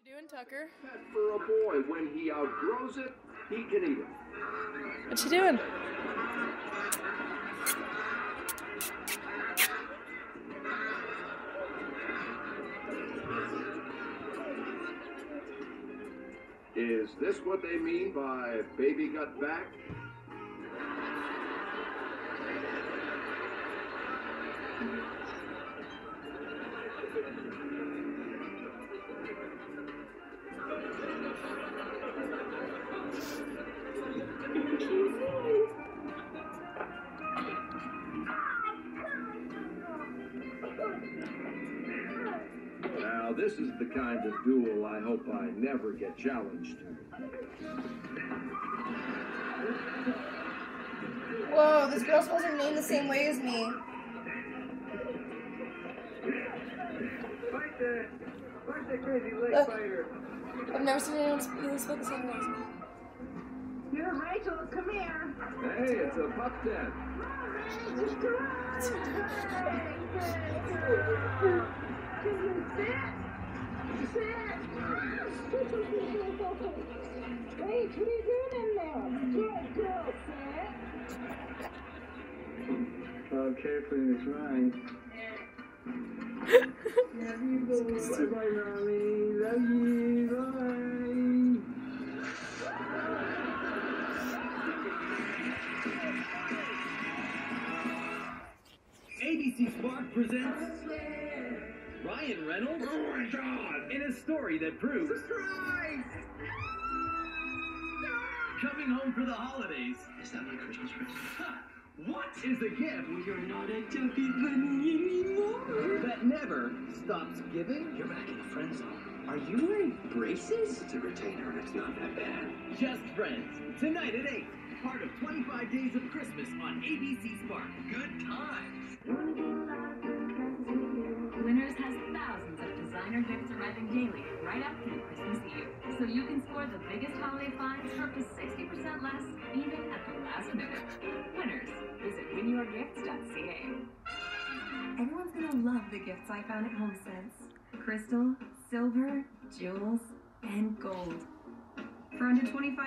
Doing, Tucker? Pet for a boy. When he outgrows it, he can eat it. What you doing? Is this what they mean by baby got back? Now, this is the kind of duel I hope I never get challenged to. Whoa, this girl spells her name the same way as me. Fight the crazy leg Look. fighter. I've never seen anyone spell the same way as me. Here, Rachel, come here. Hey, it's a pup den. Can you sit? Sit. Wait, what are you doing in there? Good girl, sit. Oh, carefully, Miss Ryan. Love you, boy. Bye-bye, Mommy. Love you. Bye. ABC Spark presents Ryan Reynolds Oh my God! in a story that proves coming home for the holidays. Is that my Christmas present? What is the gift You're not a chubby bunny anymore. that never stops giving? You're back in the friend zone. Are you wearing braces? It's a retainer and it's not that bad. Just Friends, tonight at 8. Part of 25 Days of Christmas on ABC Spark. Good times. Winners has thousands of designer gifts arriving daily right up through Christmas Eve. So you can score the biggest holiday finds for up to 60% less, even at the last minute. Winners, visit winyourgifts.ca. Everyone's gonna love the gifts I found at HomeSense. Crystal, silver, jewels, and gold. For under $25.